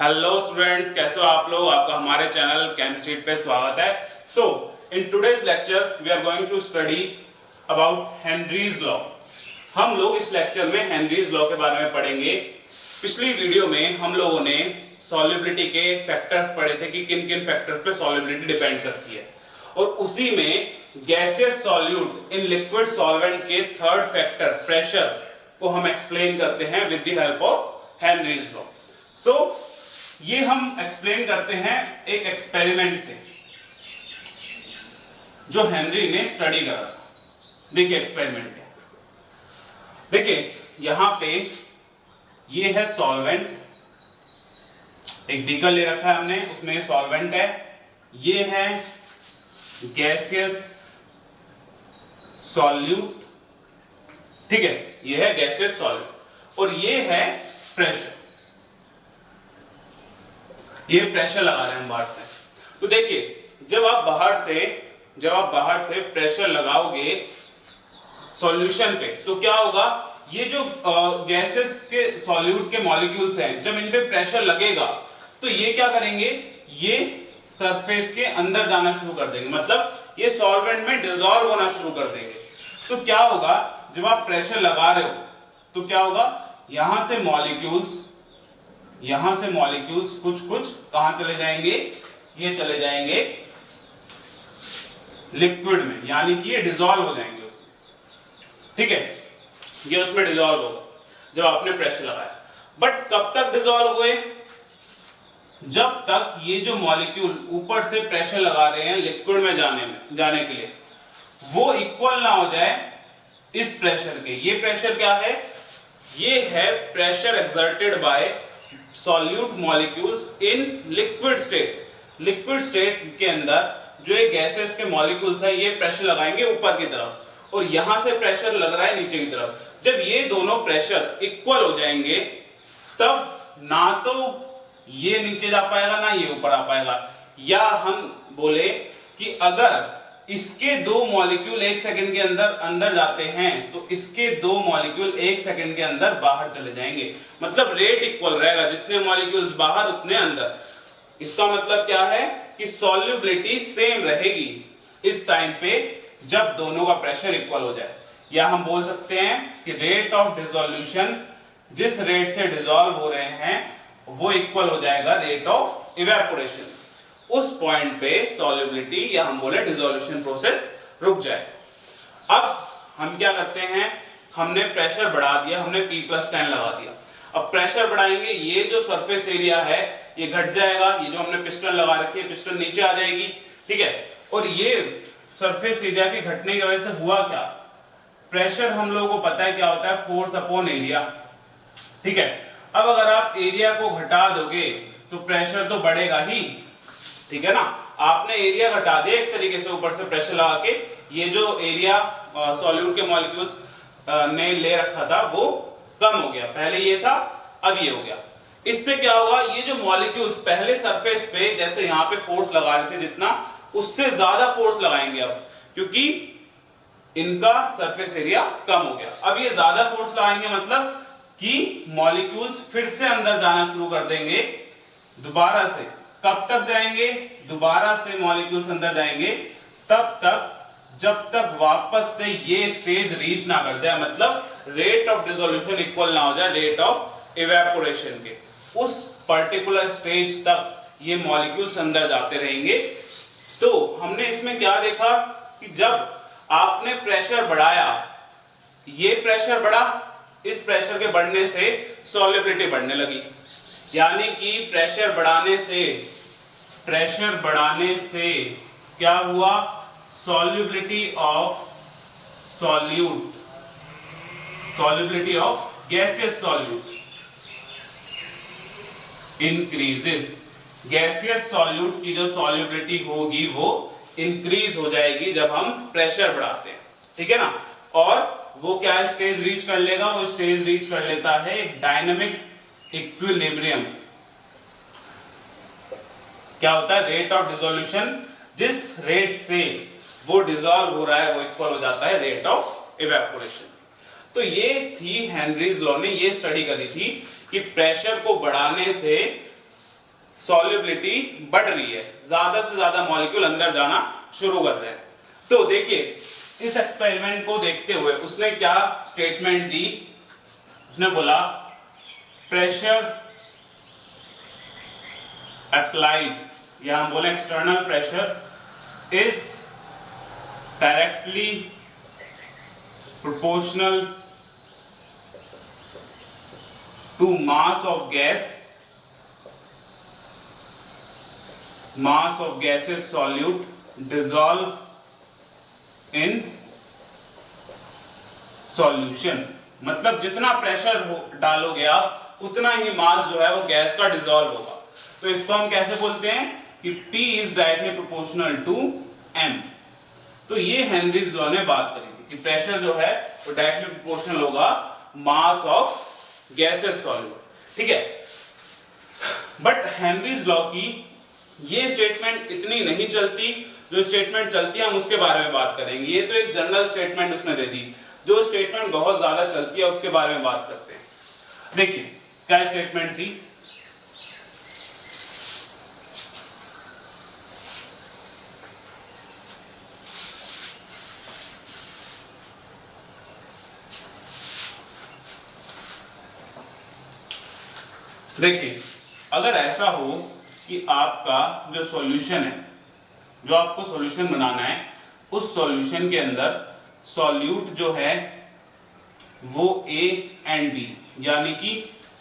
Hello students, कैसे हो आप लोग। आपका हमारे चैनल केमस्ट्रीट पे स्वागत है। So in today's lecture we are going to study about Henry's law. हम लोग इस लेक्चर में हेनरीज लॉ के बारे में पढ़ेंगे। पिछली वीडियो में हम लोगों ने सॉल्युबिलिटी के फैक्टर्स पढ़े थे कि किन किन फैक्टर्स पे सॉल्युबिलिटी डिपेंड करती है, और उसी में gaseous solute in liquid solvent के थर्ड फैक्टर प्रेशर को हम एक्सप्लेन करते हैं with the help of Henry's law. So ये हम एक्सप्लेन करते हैं एक एक्सपेरिमेंट से जो हेनरी ने स्टडी करा था। देखिए एक्सपेरिमेंट क्या, देखिए यहां पे ये है सॉल्वेंट, एक बीकर ले रखा है हमने, उसमें सॉल्वेंट है। ये है गैसियस सॉल्यूट, ठीक है, ये है गैसियस सॉल्यूट, और ये है प्रेशर। ये प्रेशर लगा रहे हैं हम बाहर से। तो देखिए जब आप बाहर से प्रेशर लगाओगे सॉल्यूशन पे तो क्या होगा, ये जो गैसेस के सॉल्यूट के मॉलिक्यूल्स हैं, जब इन पे प्रेशर लगेगा तो ये क्या करेंगे, ये सरफेस के अंदर जाना शुरू कर देंगे, मतलब ये सॉल्वेंट में डिसॉल्व होना शुरू कर देंगे। तो क्या होगा, जब आप प्रेशर लगा रहे हो तो क्या होगा, यहां से मॉलिक्यूल्स कुछ कहां चले जाएंगे, ये चले जाएंगे लिक्विड में, यानी कि ये डिसॉल्व हो जाएंगे उसमें, ठीक है, ये उसमें डिसॉल्व होगा जब आपने प्रेशर लगाया। बट कब तक डिसॉल्व हुए, जब तक ये जो मॉलिक्यूल ऊपर से प्रेशर लगा रहे हैं लिक्विड में जाने के लिए, वो इक्वल ना हो जाए इस प्रेशर के। ये प्रेशर क्या है, ये है pressure exerted by solute molecules in liquid state. Liquid state के अंदर जो ये गैसेस के मॉलिक्यूल्स है, ये प्रेशर लगाएंगे ऊपर की तरफ, और यहां से प्रेशर लग रहा है नीचे की तरफ। जब ये दोनों प्रेशर इक्वल हो जाएंगे तब ना तो ये नीचे जा पाएगा ना ये ऊपर आ पाएगा। या हम बोले कि अगर इसके दो मॉलिक्यूल एक सेकंड के अंदर जाते हैं तो इसके दो मॉलिक्यूल एक सेकंड के अंदर बाहर चले जाएंगे, मतलब रेट इक्वल रहेगा, जितने मॉलिक्यूल्स बाहर उतने अंदर। इसका मतलब क्या है कि सॉल्युबिलिटी सेम रहेगी इस टाइम पे जब दोनों का प्रेशर इक्वल हो जाए। या हम बोल सकते हैं कि रेट ऑफ डिसोल्यूशन, जिस रेट से डिसॉल्व हो रहे हैं वो इक्वल हो जाएगा रेट ऑफ इवेपोरेशन। उस पॉइंट पे सॉल्युबिलिटी या हम बोले डिसोल्यूशन प्रोसेस रुक जाए। अब हम क्या करते हैं, हमने प्रेशर बढ़ा दिया, हमने P+10 लगा दिया। अब प्रेशर बढ़ाएंगे, ये जो सरफेस एरिया है ये घट जाएगा, ये जो हमने पिस्टन लगा रखी है पिस्टन नीचे आ जाएगी, ठीक है। और ये सरफेस एरिया के घटने की वजह से हुआ क्या, प्रेशर हम लोगों को पता है क्या होता है, फोर्स अपॉन एरिया, ठीक है। अब अगर आप एरिया को घटा दोगे तो प्रेशर तो बढ़ेगा ही, ठीक है ना। आपने एरिया घटा दिया एक तरीके से ऊपर से प्रेशर लगा के, ये जो एरिया सॉल्यूट के मॉलिक्यूल्स ने ले रखा था वो कम हो गया, पहले ये था अब ये हो गया। इससे क्या होगा, ये जो मॉलिक्यूल्स पहले सरफेस पे जैसे यहाँ पे फोर्स लगा रहे थे जितना, उससे ज्यादा फोर्स लगाएंगे अब, क्योंकि इनका सरफेस एरिया कम हो गया। अब ये ज्यादा फोर्स लगाएंगे मतलब कि मॉलिक्यूल्स फिर से अंदर जाना शुरू कर देंगे दोबारा से। कब तक जाएंगे, दोबारा से मॉलिक्यूल्स अंदर जाएंगे तब तक जब तक वापस से ये स्टेज रीच ना कर जाए, मतलब रेट ऑफ डिसोल्यूशन इक्वल ना हो जाए रेट ऑफ इवेपोरेशन के। उस पर्टिकुलर स्टेज तक ये मॉलिक्यूल्स अंदर जाते रहेंगे। तो हमने इसमें क्या देखा कि जब आपने प्रेशर बढ़ाया, ये प्रेशर बढ़ा, इस प्रेशर के बढ़ने से सॉल्युबिलिटी बढ़ने लगी, यानी कि प्रेशर बढ़ाने से क्या हुआ, solubility of gaseous solute increases. Gaseous solute की जो सॉल्युबिलिटी होगी वो इंक्रीज हो जाएगी जब हम प्रेशर बढ़ाते हैं, ठीक है ना। और वो क्या स्टेज रीच कर लेगा, वो स्टेज रीच कर लेता है एक डायनामिक इक्विलिब्रियम। क्या होता है, रेट ऑफ डिसोल्यूशन, जिस रेट से वो डिसॉल्व हो रहा है वो इक्वल हो जाता है रेट ऑफ इवेपोरेशन। तो ये थी हेनरीज लॉ ने ये स्टडी करी थी कि प्रेशर को बढ़ाने से सॉल्युबिलिटी बढ़ रही है, ज्यादा से ज्यादा मॉलिक्यूल अंदर जाना शुरू कर रहे हैं। तो देखिए इस एक्सपेरिमेंट को देखते हुए उसने क्या स्टेटमेंट दी, उसने बोला प्रेशर अप्लाइड या हम बोले external pressure is directly proportional to mass of gas, mass of gaseous solute dissolve in solution। मतलब जितना प्रेशर डालोगे आप उतना ही मास जो है वो गैस का डिसॉल्व होगा। तो इसको हम कैसे बोलते हैं कि P is directly proportional to M। तो ये हेनरीज लॉ ने बात करी थी कि प्रेशर जो है वो डायरेक्टली प्रोपोर्शनल होगा मास ऑफ गैसेस सॉल्यूट। ठीक है, बट हेनरीज लॉ की ये स्टेटमेंट इतनी नहीं चलती, जो स्टेटमेंट चलती है हम उसके बारे में बात करेंगे। ये तो एक जनरल स्टेटमेंट उसने दे दी, जो स्टेटमेंट बहुत ज्यादा चलती है उसके बारे में बात करते हैं। देखिए क्या स्टेटमेंट थी, देखिए अगर ऐसा हो कि आपका जो सॉल्यूशन है, जो आपको सॉल्यूशन बनाना है, उस सॉल्यूशन के अंदर सॉल्यूट जो है वो A एंड B यानी कि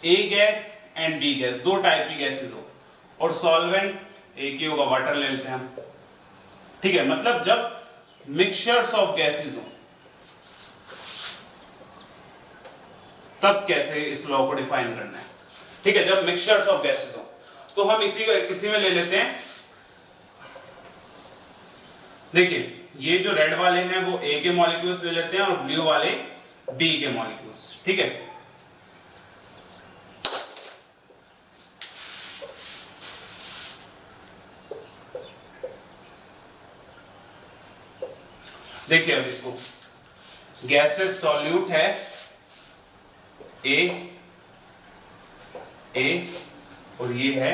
A gas and B gas, दो टाइप की गैसेस हो, और सॉल्वेंट एक ही होगा, वाटर ले लेते हैं हम। ठीक है, मतलब जब मिक्सचर्स ऑफ गैसेस हो तब कैसे इस लॉ को डिफाइन करना है। ठीक है, जब मिक्सचर्स ऑफ गैसेस हो तो हम किसी में ले लेते हैं। देखिए ये जो रेड वाले हैं वो A के मॉलिक्यूल्स ले लेते हैं और ब्लू वाले B के मॉलिक्यूल्स। ठीक है, देखिए अब इसको गैसेस सॉल्यूट है A और ये है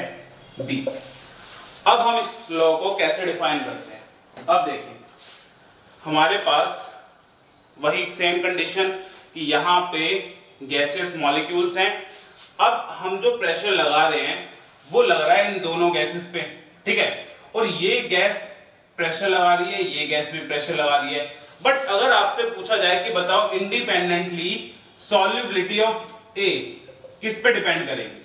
B। अब हम इस लॉ को कैसे डिफाइन करते हैं। अब देखिए हमारे पास वही सेम कंडीशन कि यहाँ पे गैसेस मॉलिक्यूल्स हैं। अब हम जो प्रेशर लगा रहे हैं वो लग रहा है इन दोनों गैसेस पे। ठीक है, और ये गैस प्रेशर लगा रही है, ये गैस भी प्रेशर लगा रही है। बट अगर आपसे पूछा जाए कि बताओ इंडिपेंडेंटली सॉल्युबिलिटी ऑफ A किस पे डिपेंड करेगी,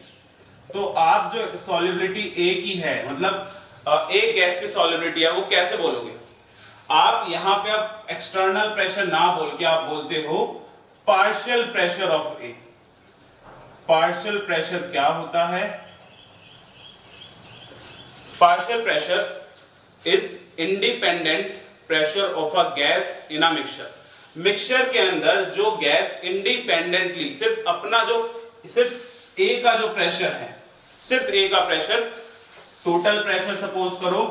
तो आप जो सॉल्युबिलिटी A की है, मतलब एक गैस की सॉल्युबिलिटी है, वो कैसे बोलोगे आप। यहां पे आप एक्सटर्नल प्रेशर ना बोल के आप बोलते हो partial pressure of A। Partial pressure क्या होता है, partial pressure is independent pressure of a gas in a mixture. Mixture के अंदर जो गैस इंडिपेंडेंटली सिर्फ अपना जो सिर्फ A का जो प्रेशर है, सिर्फ A का प्रेशर, टोटल प्रेशर सपोज करो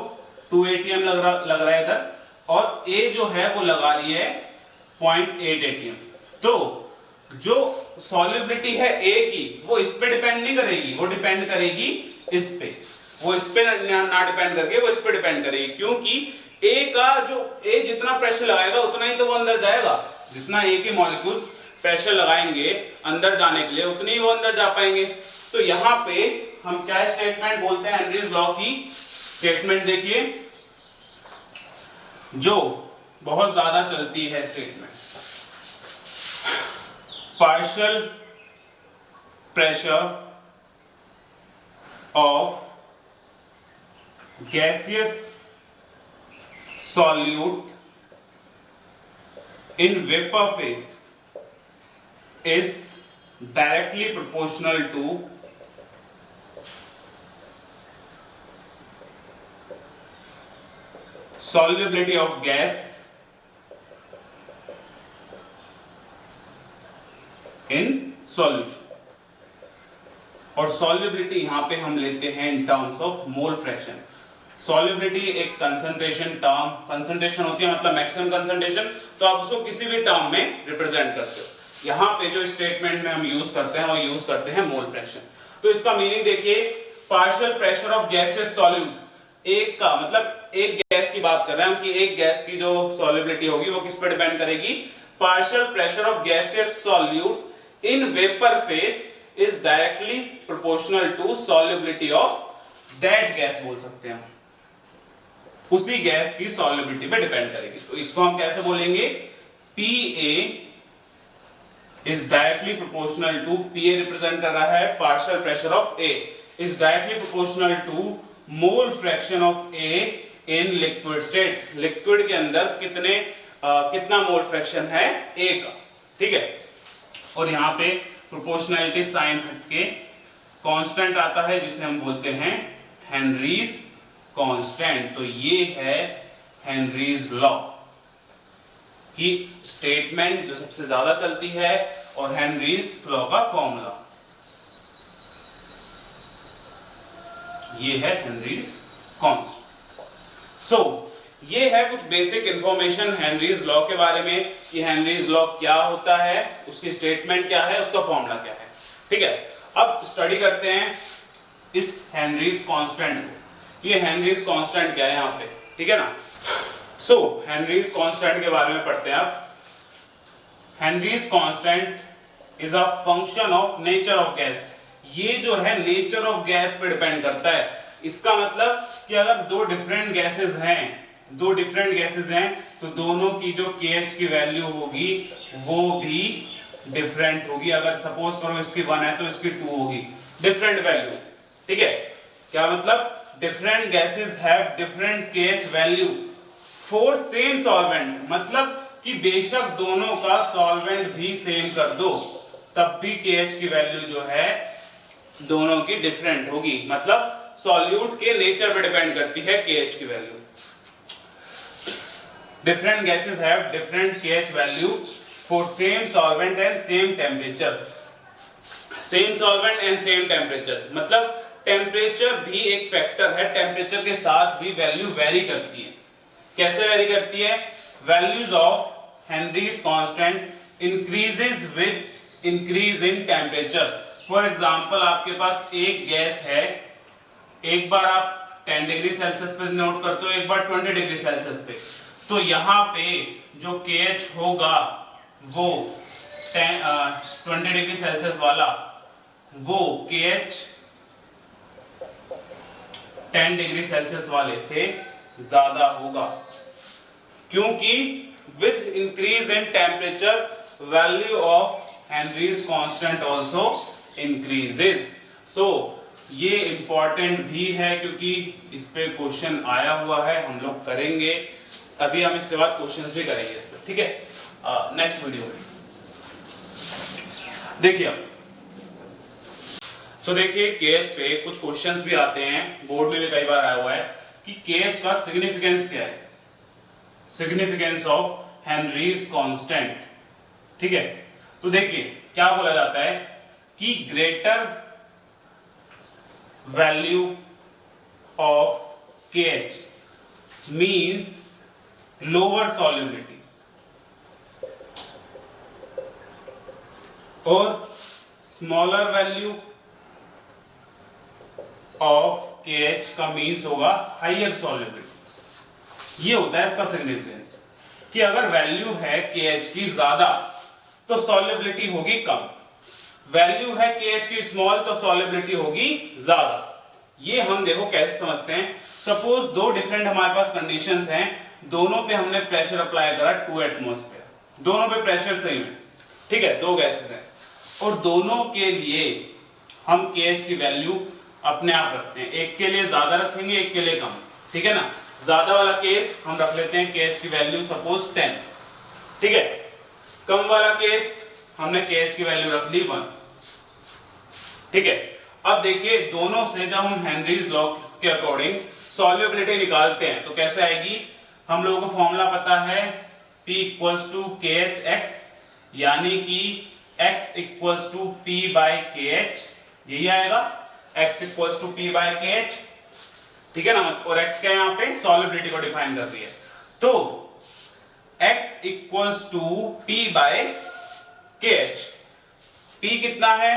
2 atm लग रहा है इधर, और A जो है वो लगा रही है 0.8 atm। तो जो सॉल्युबिलिटी है A की वो इस पे डिपेंड नहीं करेगी, वो डिपेंड करेगी इस पे। वो इस पे ना डिपेंड करके वो इस पे डिपेंड करेगी, क्योंकि A का जो A जितना प्रेशर लगाएगा उतना ही तो वो अंदर जाएगा। जितना A के मॉलिक्यूल्स प्रेशर लगाएंगे अंदर जाने के लिए उतनी ही वो अंदर जा पाएंगे। तो यहाँ पे हम क्या स्टेटमेंट बोलते हैं, हेनरीज लॉ की स्टेटमेंट देखिए जो बहुत ज्यादा चलती है statement, partial pressure of gaseous solute in vapor phase is directly proportional to solubility of gas in solution। और solubility यहां पे हम लेते हैं in terms of mole fraction। Solubility एक कंसंट्रेशन टर्म, कंसंट्रेशन होती है मतलब मैक्सिमम कंसंट्रेशन, तो आप उसको किसी भी टर्म में रिप्रेजेंट करते हो। यहाँ पे जो स्टेटमेंट में हम यूज करते हैं वो यूज करते हैं मोल फ्रैक्शन। तो इसका मीनिंग देखिए, partial pressure of gaseous solute, एक का मतलब एक गैस की बात कर रहे हैं हम कि एक गैस की जो सॉल्युबिलिटी होगी वो किस पर डिपेंड करेगी, partial pressure of gaseous solute in vapour phase is directly proportional to solubility of that gas, बोल सकते हैं उसी गैस की सॉल्युबिलिटी पे डिपेंड करेगी। तो इसको हम कैसे बोलेंगे, PA is directly proportional to, PA represent कर रहा है partial pressure of A, is directly proportional to mole fraction of A in liquid state, liquid के अंदर कितना मोल फ्रैक्शन है A का, ठीक है। और यहाँ पे प्रोपोर्शनैलिटी साइन हटके कांस्टेंट आता है जिसे हम बोलते हैं हेनरीज कांस्टेंट। तो ये है हेनरीज लॉ की स्टेटमेंट जो सबसे ज्यादा चलती है और हेनरीज लॉ का फॉर्मूला ये है हेनरीज कांस्टेंट। सो ये है कुछ बेसिक इंफॉर्मेशन हेनरीज लॉ के बारे में कि हेनरीज लॉ क्या होता है, उसकी स्टेटमेंट क्या है, उसका फॉर्मूला क्या है, ठीक है। अब स्टडी करते हैं इस हेनरीज कांस्टेंट को, ये हेनरीज कांस्टेंट क्या है यहाँ पे, ठीक है ना। सो हेनरीज कांस्टेंट के बारे में पढ़ते हैं अब। Henrys constant is a function of nature of gas, ये जो है नेचर ऑफ गैस पे डिपेंड करता है। इसका मतलब कि अगर दो डिफरेंट गैसेस हैं तो दोनों की जो KH की वैल्यू होगी वो भी डिफरेंट होगी। अगर सपोज करो इसकी 1 है तो इसकी 2 होगी, डिफरेंट वैल्यू, ठीक है। क्या मतलब, different gases have different KH value for same solvent, मतलब कि बेशक दोनों का सॉल्वेंट भी सेम कर दो तब भी KH की वैल्यू जो है दोनों की डिफरेंट होगी, मतलब सॉल्यूट के नेचर पे डिपेंड करती है KH की value. Different gases have different KH value for same solvent and same temperature. Same solvent and same temperature मतलब टेम्परेचर भी एक फैक्टर है, टेम्परेचर के साथ भी वैल्यू वेरी करती है। कैसे वेरी करती है, values of Henry's constant increases with increase in temperature. For example आपके पास एक गैस है, एक बार आप 10 डिग्री सेल्सियस पे नोट करते हो, एक बार 20 डिग्री सेल्सियस पे, तो यहाँ पे जो KH होगा वो 20 डिग्री सेल्सियस वाला वो KH 10 डिग्री सेल्सियस वाले से ज्यादा होगा, क्योंकि with increase in temperature value of Henry's constant also increases. So ये इंपॉर्टेंट भी है क्योंकि इस पे क्वेश्चन आया हुआ है, हम लोग करेंगे अभी, हम इसके बाद क्वेश्चंस भी करेंगे इस पे, ठीक है, नेक्स्ट वीडियो में। देखिए अब देखिए KH पे कुछ क्वेश्चंस भी आते हैं, बोर्ड में भी कई बार आया हुआ है कि KH का सिग्निफिकेंस क्या है, सिग्निफिकेंस ऑफ हेनरीज कांस्टेंट, ठीक है। तो देखिए क्या बोला जाता है कि greater value of KH means lower solubility और स्मॉलर वैल्यू ऑफ KH का मींस होगा हायर सॉल्युबिलिटी। ये होता है इसका सिग्निफिकेंस कि अगर वैल्यू है KH की ज्यादा तो सॉल्युबिलिटी होगी कम, वैल्यू है KH की स्मॉल तो सॉल्युबिलिटी होगी ज्यादा। ये हम देखो कैसे समझते हैं। सपोज दो डिफरेंट हमारे पास कंडीशंस हैं, दोनों पे हमने प्रेशर अप्लाई करा 2 एटमॉस्फेयर, दोनों पे प्रेशर सेम है, ठीक है, दो गैसेस हैं और दोनों के लिए हम KH की वैल्यू अपने आप रखते हैं, एक के लिए ज्यादा रखेंगे एक के लिए कम, ठीक है ना। ज्यादा वाला केस हम रख लेते हैं KH की वैल्यू सपोज 10, ठीक है। कम वाला केस हमने KH की वैल्यू रख ली 1, ठीक है। अब देखिए दोनों से जब हम हेनरीज लॉ के अकॉर्डिंग सॉल्युबिलिटी निकालते हैं तो कैसे आएगी, हम लोगों को फॉर्मूला पता है P = KHX, यानी कि X = P/KH, यही आएगा, X = P/KH, ठीक है ना। और X क्या है, यहाँ पे सॉल्युबिलिटी को डिफाइन कर रही है, तो X = P/KH, P कितना है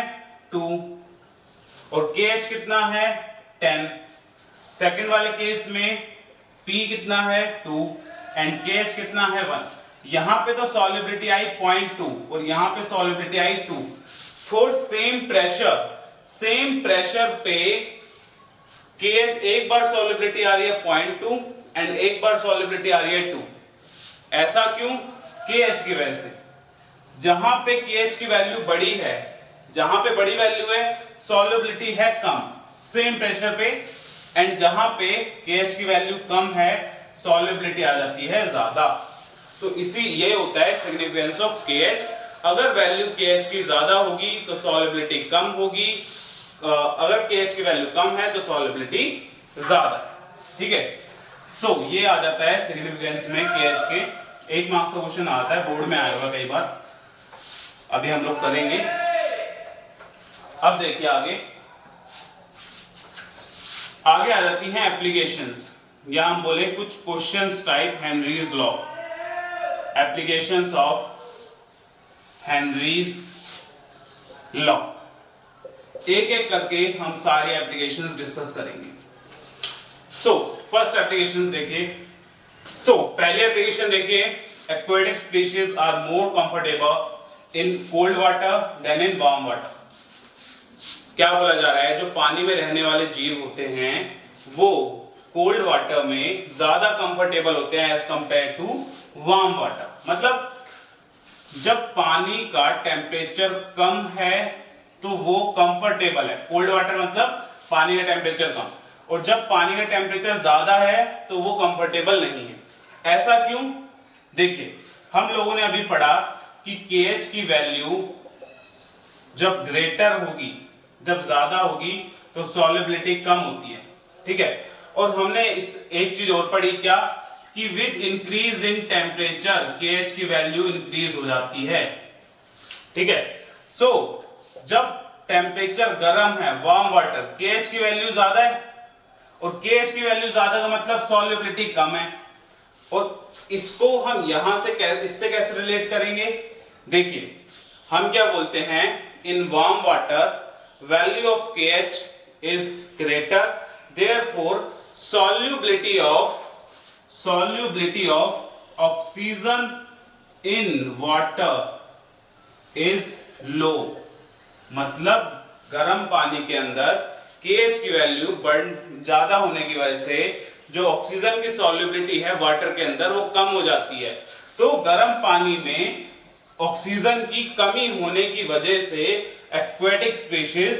2 और KH कितना है 10। सेकंड वाले केस में P कितना है 2 एंड KH कितना है 1। यहां पे तो सॉल्युबिलिटी आई 0.2 और यहां पे solubility I 2। For same pressure पे KH एक बार सॉल्युबिलिटी आ रही है 0.2 एंड एक बार सॉल्युबिलिटी आ रही है 2। ऐसा क्यों? KH की वजह से। जहां पे KH की वैल्यू बड़ी है, जहां पे बड़ी वैल्यू है सॉल्युबिलिटी है कम सेम प्रेशर पे, एंड जहां पे KH की वैल्यू कम है सॉल्युबिलिटी आ जाती है ज्यादा। तो इसी ये होता है सिग्निफिकेंस ऑफ KH। अगर वैल्यू KH की ज्यादा होगी तो सॉल्युबिलिटी कम होगी, अगर KH की वैल्यू कम है तो सॉल्युबिलिटी ज्यादा। ठीक है, सो ये आ जाता है सिग्निफिकेंस में KH के। 1 मार्क्स का क्वेश्चन आता है, बोर्ड में आया होगा कई बार, अभी हम लोग करेंगे। अब देखिए आगे आ जाती हैं एप्लीकेशंस, या हम बोले कुछ questions type Henry's law, applications of Henry's law. एक एक करके हम सारे एप्लीकेशंस डिस्कस करेंगे। सो फर्स्ट एप्लीकेशंस देखिए। पहली एप्लीकेशन देखिए, aquatic species are more comfortable in cold water than in warm water. क्या बोला जा रहा है? जो पानी में रहने वाले जीव होते हैं वो कोल्ड वाटर में ज्यादा कंफर्टेबल होते हैं as compare to warm water. मतलब जब पानी का टेम्परेचर कम है तो वो कंफर्टेबल है, कोल्ड वाटर मतलब पानी का टेम्परेचर कम, और जब पानी का टेम्परेचर ज्यादा है तो वो कंफर्टेबल नहीं है। ऐसा क्यों? देखिए, हम लोगों ने अभी पढ़ा कि KH की वैल्यू जब ग्रेटर होगी, जब ज्यादा होगी तो सॉल्युबिलिटी कम होती है। ठीक है, और हमने इस एक चीज और पढ़ी, क्या कि with increase in temperature KH की वैल्यू इंक्रीज हो जाती है। ठीक है, सो जब टेम्परेचर गर्म है वार्म वाटर, KH की वैल्यू ज्यादा है, और KH की वैल्यू ज्यादा का मतलब सॉल्युबिलिटी कम है। और इसको हम यहां से इससे कैसे रिलेट करेंगे? देखिए, हम क्या बोलते हैं, इन warm water value of KH is greater, therefore solubility of oxygen in water is low। मतलब गर्म पानी के अंदर KH की वैल्यू ज्यादा होने की वजह से जो ऑक्सीजन की सॉल्युबिलिटी है वाटर के अंदर वो कम हो जाती है। तो गर्म पानी में ऑक्सीजन की कमी होने की वजह से एक्वेटिक स्पीशीज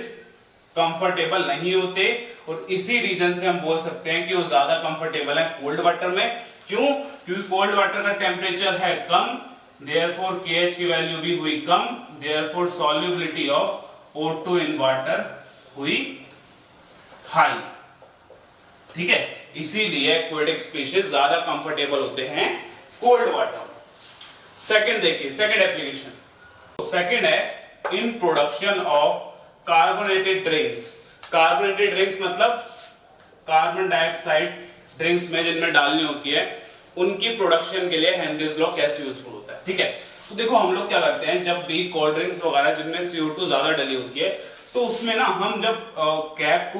कंफर्टेबल नहीं होते, और इसी रीजन से हम बोल सकते हैं कि वो ज्यादा कंफर्टेबल है कोल्ड वाटर में। क्यों? क्योंकि कोल्ड वाटर का टेम्परेचर है कम, देयरफॉर KH की वैल्यू भी हुई कम, therefore solubility of O2 in water हुई हाई। ठीक है, इसीलिए एक्वेटिक स्पीशीज ज्यादा कंफर्टेबल होते हैं कोल्ड वाटर। सेकंड देखिए, सेकंड एप्लीकेशन, सेकंड है in production of carbonated drinks. Carbonated drinks मतलब कार्बन डाइऑक्साइड ड्रिंक्स में जिनमें डालनी होती है, उनकी प्रोडक्शन के लिए हेनरीज लॉ कैसे यूजफुल होता है। ठीक है, तो देखो हम लोग क्या करते हैं, जब भी कोल्ड ड्रिंक्स वगैरह जिनमें CO2 ज्यादा डली होती है, तो उसमें ना हम जब कैप को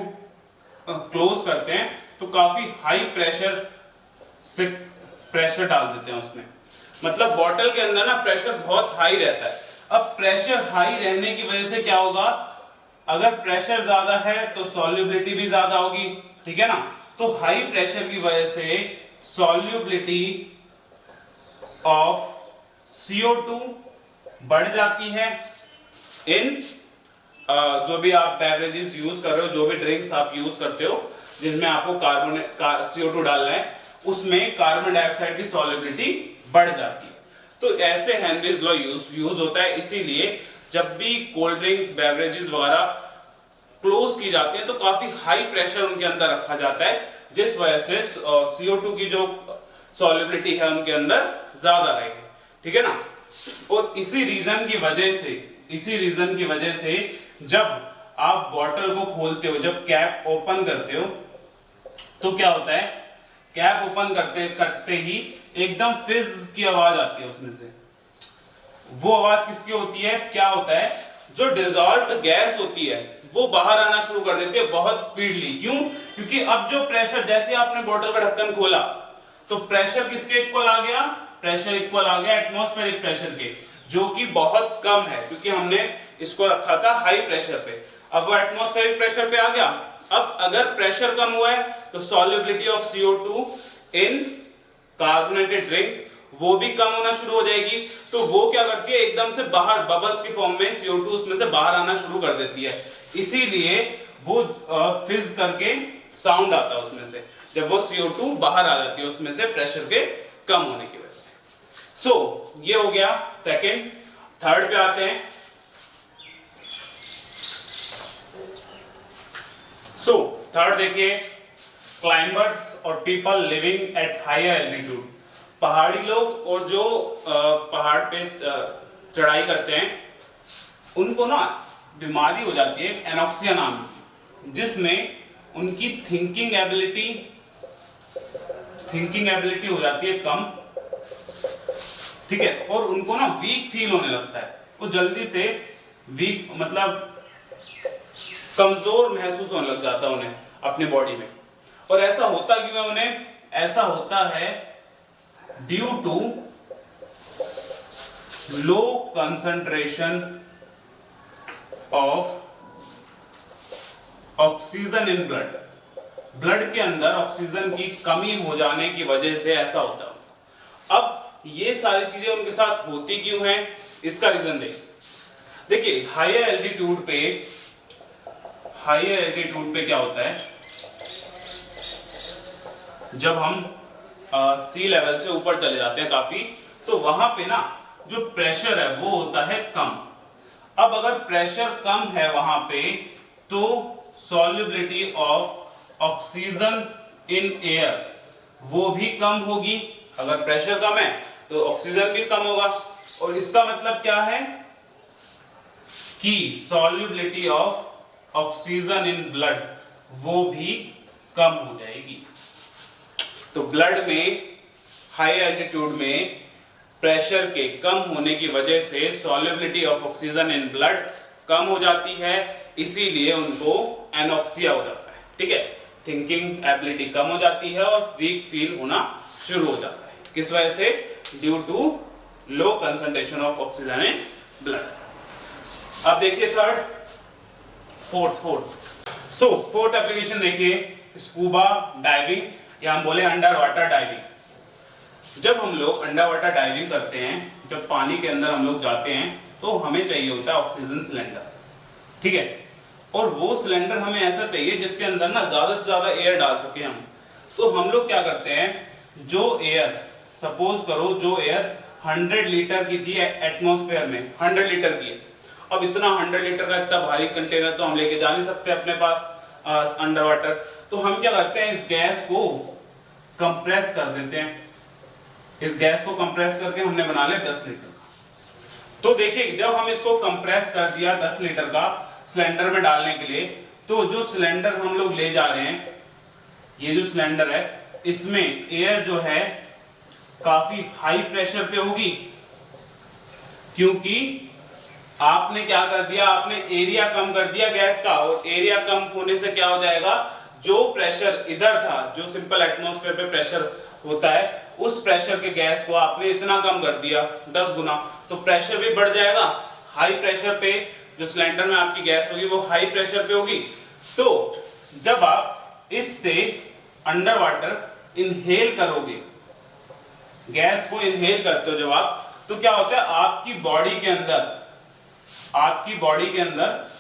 क्लोज करते हैं तो काफी हाई प्रेशर से प्रेशर डाल देते हैं उसमें। मतलब बॉटल के अंदर ना प्रेशर बहुत हाई रहता है। अब प्रेशर हाई रहने की वजह से क्या होगा, अगर प्रेशर ज्यादा है तो सॉल्युबिलिटी भी ज्यादा होगी। ठीक है ना, तो हाई प्रेशर की वजह से सॉल्युबिलिटी ऑफ CO2 बढ़ जाती है इन जो भी आप बेवरेजेस यूज कर रहे हो, जो भी ड्रिंक्स आप यूज करते हो जिसमें आपको CO2 डालना है, उसमें कार्बन डाइऑक्साइड की सॉल्युबिलिटी बढ़ जाती है। तो ऐसे हेनरीज लॉ यूज होता है। इसीलिए जब भी कोल्ड ड्रिंक्स बेवरेजेस वगैरह क्लोज की जाती है तो काफी हाई प्रेशर उनके अंदर रखा जाता है, जिस वजह से CO2 की जो सॉल्युबिलिटी है उनके अंदर ज्यादा रहेगी। ठीक है ना, और इसी रीजन की वजह से जब आप बॉटल को खोलते हो, जब कैप ओपन करते हो, तो क्या होता है, कैप ओपन करते ही एकदम फिज की आवाज आती है उसमें से। वो आवाज किसकी होती है? क्या होता है, जो डिसॉल्व्ड गैस होती है वो बाहर आना शुरू कर देती है बहुत स्पीडली। क्यों? क्योंकि अब जो प्रेशर, जैसे आपने बोतल का ढक्कन खोला तो प्रेशर किसके इक्वल आ गया? प्रेशर इक्वल आ गया एटमॉस्फेरिक प्रेशर के, जो कि बहुत कम है क्योंकि हमने इसको रखा था हाई प्रेशर पे। अब वो एटमॉस्फेरिक प्रेशर पे आ गया। अब अगर प्रेशर कम हुआ है तो solubility of CO2 in carbonated drinks वो भी कम होना शुरू हो जाएगी। तो वो क्या करती है, एकदम से बाहर बबल्स की फॉर्म में CO2 उसमें से बाहर आना शुरू कर देती है। इसीलिए वो फिज करके साउंड आता है उसमें से, जब वो CO2 बाहर आ जाती है उसमें से प्रेशर के कम होने की वजह से। सो ये हो गया सेकंड। थर्ड पे आते हैं। सो थर्ड देखिए, क्लाइंबर्स और people living at higher altitude. पहाड़ी लोग और जो पहाड़ पे चढ़ाई करते हैं उनको ना बीमारी हो जाती है एनोक्सिया नाम की, जिसमें उनकी थिंकिंग एबिलिटी हो जाती है कम, ठीक है, और उनको ना वीक फील होने लगता है। वो जल्दी से वीक मतलब कमजोर महसूस होने लग जाता है उन्हें अपनी बॉडी में। और ऐसा होता क्यों है उन्हें? ऐसा होता है due to low concentration of oxygen in blood. Blood के अंदर ऑक्सीजन की कमी हो जाने की वजह से ऐसा होता है। अब ये सारी चीजें उनके साथ होती क्यों हैं? इसका रीजन देखिए, हायर एल्टीट्यूड पे क्या होता है, जब हम सी लेवल से ऊपर चले जाते हैं काफी, तो वहां पे ना जो प्रेशर है वो होता है कम। अब अगर प्रेशर कम है वहां पे तो solubility of oxygen in air वो भी कम होगी। अगर प्रेशर कम है तो ऑक्सीजन भी कम होगा, और इसका मतलब क्या है कि solubility of oxygen in blood वो भी कम हो जाएगी। तो ब्लड में हाई एल्टीट्यूड में प्रेशर के कम होने की वजह से solubility of oxygen in blood कम हो जाती है, इसीलिए उनको एनोक्सिया हो जाता है, ठीक है। थिंकिंग एबिलिटी कम हो जाती है और वीक फील होना शुरू हो जाता है। किस वजह से? Due to low concentration of oxygen in blood. अब देखिए फोर्थ एप्लीकेशन देखिए, स्कूबा डाइविंग या हम बोले अंडर वाटर डाइविंग। जब हम लोग अंडर वाटर डाइविंग करते हैं, जब पानी के अंदर हम लोग जाते हैं तो हमें चाहिए होता है ऑक्सीजन सिलेंडर, ठीक है। और वो सिलेंडर हमें ऐसा चाहिए जिसके अंदर ना ज्यादा से ज्यादा एयर डाल सके हम। तो हम लोग क्या करते हैं, जो एयर सपोज करो जो एयर 100 लीटर की थी एटमॉस्फेयर में, 100 लीटर की है। अब इतना 100 लीटर का इतना भारी कंटेनर तो हम लेके जा नहीं सकते अपने पास अंडर वाटर। तो हम क्या करते हैं, इस गैस को कंप्रेस कर देते हैं। इस गैस को कंप्रेस करके हमने बना लिया 10 लीटर का। तो देखिए, जब हम इसको कंप्रेस कर दिया 10 लीटर का सिलेंडर में डालने के लिए, तो जो सिलेंडर हम लोग ले जा रहे हैं, ये जो सिलेंडर है, इसमें एयर जो है काफी हाई प्रेशर पे होगी, क्योंकि आपने क्या कर दिया, आपने एरिया कम कर दिया गैस का। और एरिया कम होने से क्या हो जाएगा, जो प्रेशर इधर था, जो सिंपल एटमॉस्फेयर पे प्रेशर होता है, उस प्रेशर के गैस को आपने इतना कम कर दिया 10 गुना, तो प्रेशर भी बढ़ जाएगा। हाई प्रेशर पे जो सिलेंडर में आपकी गैस होगी वो हाई प्रेशर पे होगी। तो जब आप इससे अंडर वाटर इनहेल करोगे, गैस को इनहेल करते हो जब आप, तो क्या होता है, आपकी बॉडी के अंदर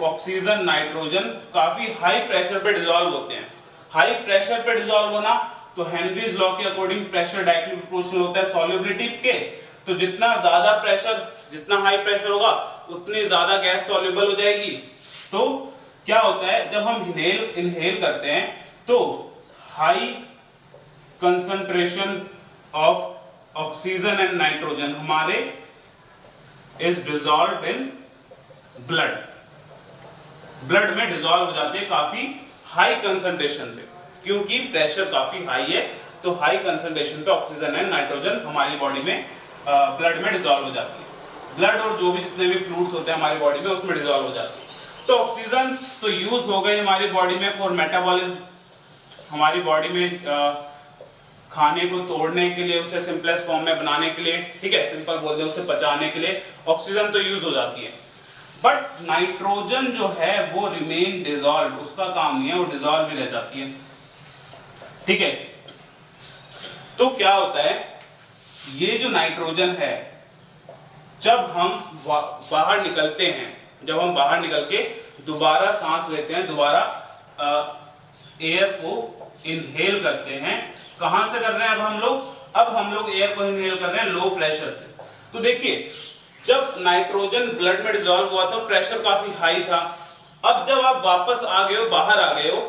ऑक्सीजन नाइट्रोजन काफी हाई प्रेशर पे डिसॉल्व होते हैं। हाई प्रेशर पे डिसॉल्व होना, तो हेनरीज लॉ के अकॉर्डिंग प्रेशर डायरेक्टली प्रोपोर्शनल होता है सॉल्युबिलिटी के। तो जितना ज्यादा प्रेशर, जितना हाई प्रेशर होगा, उतनी ज्यादा गैस सॉल्युबल हो जाएगी। तो क्या होता है, जब हम इनहेल करते हैं तो high concentration of oxygen and nitrogen हमारे इज डिसॉल्व्ड इन ब्लड में डिसॉल्व हो जाते हैं काफी हाई कंसंट्रेशन पे, क्योंकि प्रेशर काफी हाई है। तो हाई कंसंट्रेशन पे ऑक्सीजन एंड नाइट्रोजन हमारी बॉडी में ब्लड में डिसॉल्व हो जाती है। ब्लड और जो भी जितने भी फ्लूइड्स होते हैं हमारी बॉडी में, उसमें डिसॉल्व हो जाती है। तो ऑक्सीजन तो यूज हो गई हमारी बॉडी में फॉर मेटाबॉलिज्म, हमारी बॉडी में खाने को तोड़ने के लिए, उसे सिंपलेस्ट फॉर्म में बनाने के लिए, ठीक है, सिंपल बोल दे उसे पचाने के लिए ऑक्सीजन तो यूज हो जाती है। बट नाइट्रोजन जो है वो रिमेन डिसॉल्व, उसका काम नहीं है, वो डिसॉल्व ही रह जाती है, ठीक है। तो क्या होता है, ये जो नाइट्रोजन है जब हम बाहर निकलते हैं, जब हम बाहर निकल के दोबारा सांस लेते हैं, दोबारा एयर को इनहेल करते हैं, कहां से कर रहे हैं अब हम लोग एयर को इनहेल कर रहे हैं लो प्रेशर से। तो देखिए जब नाइट्रोजन ब्लड में डिसॉल्व हुआ था प्रेशर काफी हाई था, अब जब आप वापस आ गए हो, बाहर आ गए हो,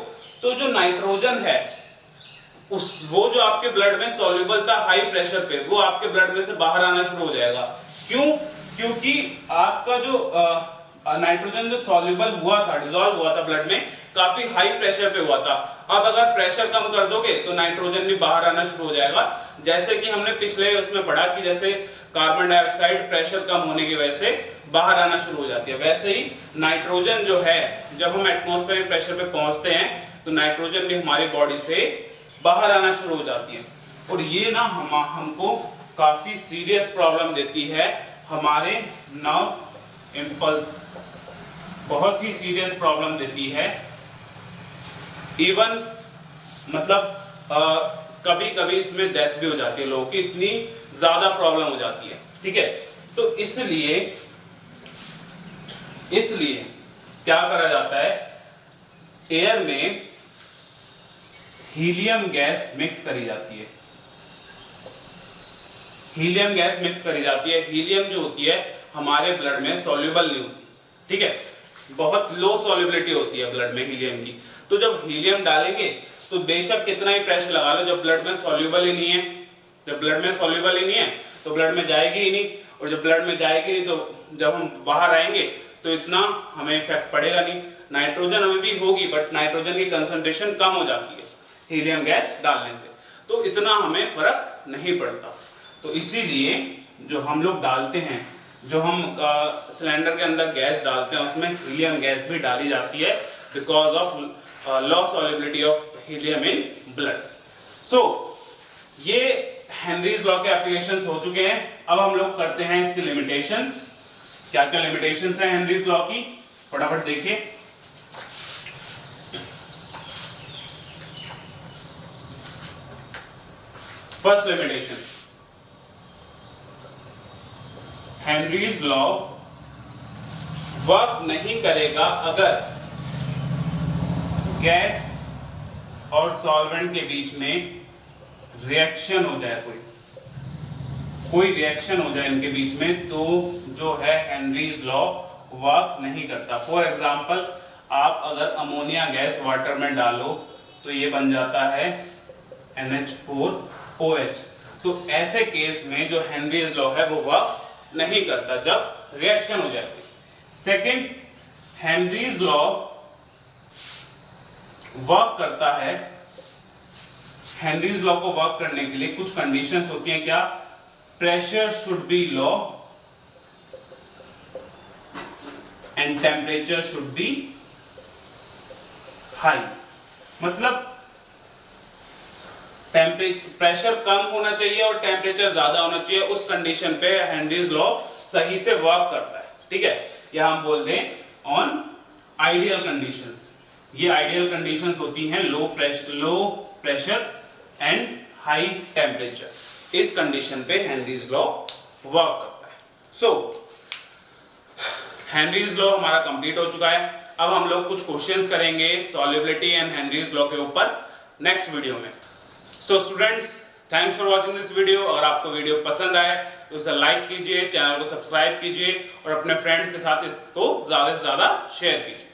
तो जो नाइट्रोजन है वो जो आपके ब्लड में सॉल्युबल था हाई प्रेशर पे, वो आपके ब्लड में से बाहर आना शुरू हो जाएगा। क्यों? क्योंकि आपका जो नाइट्रोजन जो सॉल्युबल हुआ था, डिसॉल्व हुआ था ब्लड में, काफी हाई प्रेशर पे हुआ था। अब अगर प्रेशर कम कर दोगे तो नाइट्रोजन भी बाहर आना शुरू हो जाएगा। जैसे कि हमने पिछले उसमें पढ़ा कि जैसे कार्बन डाइऑक्साइड प्रेशर कम होने की वजह से बाहर आना शुरू हो जाती है, वैसे ही नाइट्रोजन जो है जब हम एटमॉस्फेरिक प्रेशर पे पहुंचते हैं तो नाइट्रोजन भी हमारी बॉडी से बाहर आना शुरू हो जाती है। और ये ना हमको काफी सीरियस प्रॉब्लम देती है, हमारे नर्व इंपल्स बहुत ही सीरियस प्रॉब्लम देती है। इवन मतलब कभी कभी इसमें डेथ भी हो जाती है लोगों की, इतनी ज्यादा प्रॉब्लम हो जाती है, ठीक है। तो इसलिए क्या करा जाता है, एयर में हीलियम गैस मिक्स करी जाती है, हीलियम गैस मिक्स करी जाती है। हीलियम जो होती है हमारे ब्लड में सॉल्युबल नहीं होती, ठीक है, बहुत लो सॉल्युबिलिटी होती है ब्लड में हीलियम की। तो जब हीलियम डालेंगे तो बेशक कितना ही प्रेशर लगा लो, जब ब्लड में सॉल्युबल ही नहीं है, जब ब्लड में सॉल्युबल ही नहीं है तो ब्लड में जाएगी ही नहीं, और जब ब्लड में जाएगी नहीं तो जब हम बाहर आएंगे तो इतना हमें इफेक्ट पड़ेगा नहीं। नाइट्रोजन हमें भी होगी बट नाइट्रोजन की कंसंट्रेशन कम हो जाती है हीलियम गैस डालने से, तो इतना हमें फर्क नहीं पड़ता। तो इसीलिए जो हम लोग डालते हैं, जो हम सिलेंडर के अंदर गैस डालते हैं उसमें हीलियम गैस भी डाली जाती है because of low solubility of helium in blood. So ये हेनरीज लॉ के एप्लीकेशंस हो चुके हैं। अब हम लोग करते हैं इसकी लिमिटेशंस। क्या क्या लिमिटेशंस हैं हेनरीज लॉ की, फटाफट देखिए। First limitation, Henry's law work नहीं करेगा अगर गैस और सॉल्वेंट के बीच में रिएक्शन हो जाए, कोई रिएक्शन हो जाए इनके बीच में, तो जो है हेनरीज लॉ वर्क नहीं करता। फॉर एग्जांपल आप अगर अमोनिया गैस वाटर में डालो तो ये बन जाता है NH4OH। तो ऐसे केस में जो हेनरीज लॉ है वो वर्क नहीं करता जब रिएक्शन हो जाती है। सेकेंड, हेनरीज लॉ वर्क करता है, हेनरीज लॉ को वर्क करने के लिए कुछ कंडीशंस होती हैं। क्या? Pressure should be low and temperature should be high. मतलब प्रेशर कम होना चाहिए और टेम्परेचर ज्यादा होना चाहिए, उस कंडीशन पे हेनरीज लॉ सही से वर्क करता है, ठीक है। या हम बोल दें ऑन आइडियल कंडीशंस। ये आइडियल कंडीशंस होती हैं low pressure and high temperature. इस कंडीशन पे हेनरीज लॉ वर्क करता है। सो हेनरीज लॉ हमारा कंप्लीट हो चुका है। अब हम लोग कुछ क्वेश्चंस करेंगे सॉल्युबिलिटी एंड हेनरीज लॉ के ऊपर नेक्स्ट वीडियो में। So students, thanks for watching this video. अगर आपको वीडियो पसंद आए तो इसे लाइक कीजिए, चैनल को सब्सक्राइब कीजिए और अपने फ्रेंड्स के साथ इसको ज्यादा से ज्यादा शेयर कीजिए।